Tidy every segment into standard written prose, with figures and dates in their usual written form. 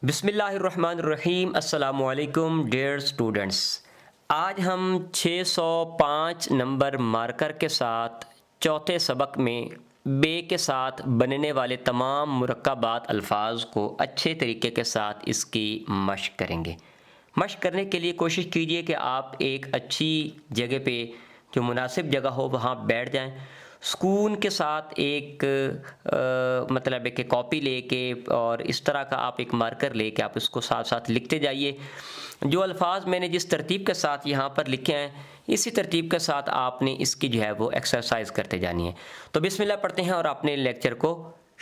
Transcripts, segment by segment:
बिस्मिल्लाहिर्रहमानिर्रहीम। अस्सलामुअलैकुम dear students. आज हम 605 नंबर मार्कर के साथ चौथे सबक में बे के साथ बनने वाले तमाम मुरक्कबात अल्फाज को अच्छे तरीके के साथ इसकी मश्क करेंगे। मश्क करने के लिए कोशिश कीजिए कि आप एक अच्छी जगह पे, जो मुनासिब जगह हो, वहाँ बैठ जाएं। सुकून के साथ एक मतलब है कि कॉपी लेके और इस तरह का आप एक मार्कर लेके आप इसको साथ साथ लिखते जाइए। जो अल्फाज मैंने जिस तरतीब के साथ यहाँ पर लिखे हैं, इसी तरतीब के साथ आपने इसकी जो है वो एक्सरसाइज करते जानी है। तो बिस्मिल्लाह पढ़ते हैं और अपने लेक्चर को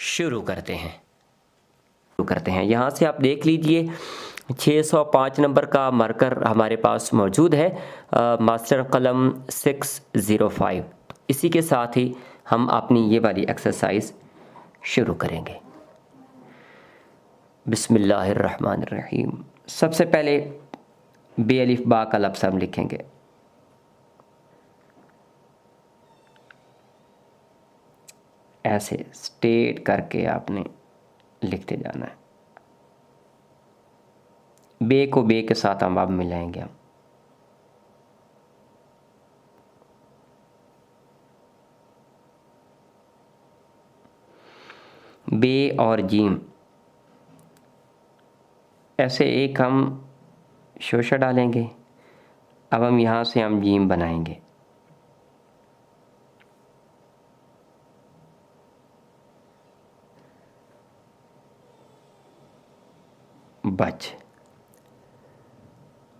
शुरू करते हैं। यहाँ से आप देख लीजिए 605 नंबर का मार्कर हमारे पास मौजूद है, मास्टर कलम 605। इसी के साथ ही हम अपनी ये वाली एक्सरसाइज शुरू करेंगे। बिस्मिल्लाहिर्रहमानिर्रहीम। सबसे पहले बे अलिफ बा का लफ्ज़ हम लिखेंगे। ऐसे स्ट्रेट करके आपने लिखते जाना है। बे को बे के साथ हम अब मिलाएंगे। हम बे और जीम, ऐसे एक हम शोशा डालेंगे। अब हम यहाँ से हम जीम बनाएंगे। बच।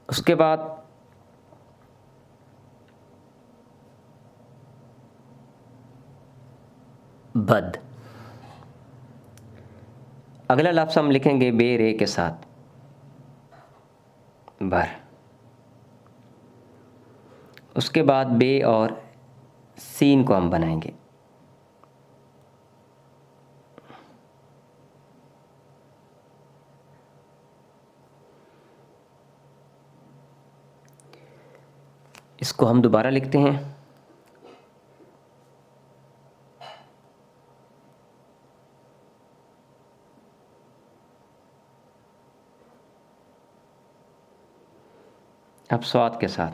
उसके बाद बद। अगला लफ्ज़ हम लिखेंगे बे रे के साथ, बर। उसके बाद बे और सीन को हम बनाएंगे। इसको हम दोबारा लिखते हैं। अब स्वाद के साथ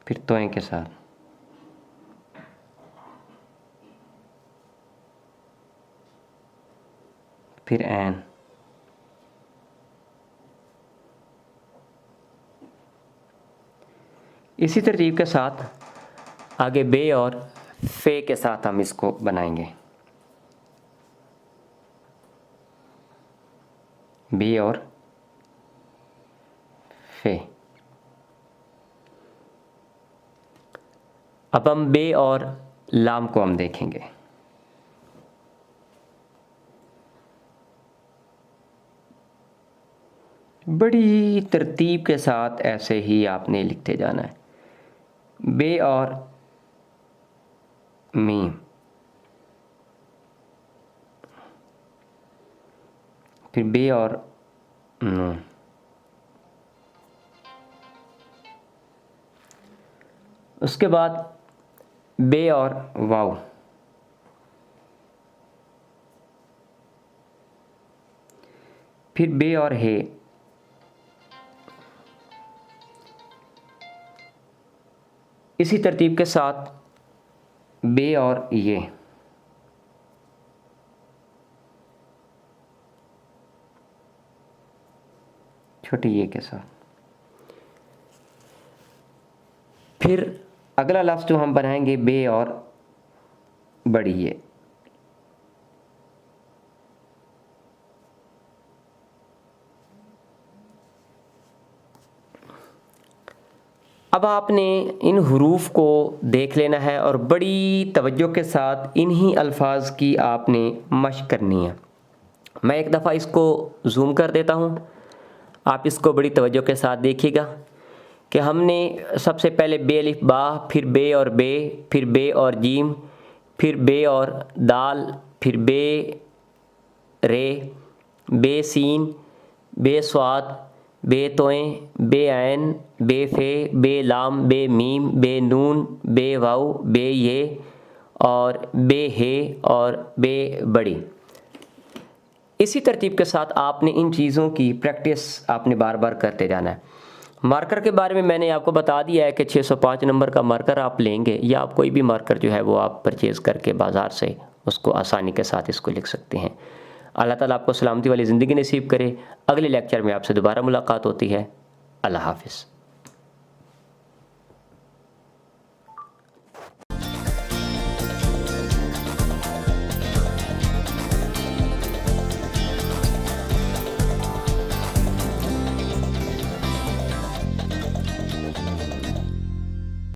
फिर तोएं के साथ फिर ऐन। इसी तरतीब के साथ आगे बे और फे के साथ हम इसको बनाएंगे। बे और फे। अब हम बे और लाम को हम देखेंगे। बड़ी तरतीब के साथ ऐसे ही आपने लिखते जाना है। बे और मीम, फिर बे और नून, उसके बाद बे और वाव, फिर बे और हे, इसी तरतीब के साथ बे और ये, छोटी ये के साथ। फिर अगला लफ्ज़ जो हम बनाएंगे बे और बड़ी ये। अब आपने इन हुरूफ को देख लेना है और बड़ी तवज्जो के साथ इन्हीं अल्फाज की आपने मश्क करनी है। मैं एक दफ़ा इसको जूम कर देता हूँ, आप इसको बड़ी तवज्जो के साथ देखिएगा कि हमने सबसे पहले बे अलिफ बा, फिर बे और बे, फिर बे और जीम, फिर बे और दाल, फिर बे रे, बे सीन, बे स्वाद, बे तोएं, बे ऐन, बे फे, बे लाम, बे मीम, बे नून, बे वाऊ, बे ये और बे हे और बे बड़ी। इसी तरतीब के साथ आपने इन चीज़ों की प्रैक्टिस आपने बार बार करते जाना है। मार्कर के बारे में मैंने आपको बता दिया है कि 605 नंबर का मार्कर आप लेंगे या आप कोई भी मार्कर जो है वो आप परचेज़ करके बाज़ार से उसको आसानी के साथ इसको लिख सकते हैं। अल्लाह ताला आपको सलामती वाली ज़िंदगी नसीब करे। अगले लेक्चर में आपसे दोबारा मुलाकात होती है। अल्लाह हाफ़िज़।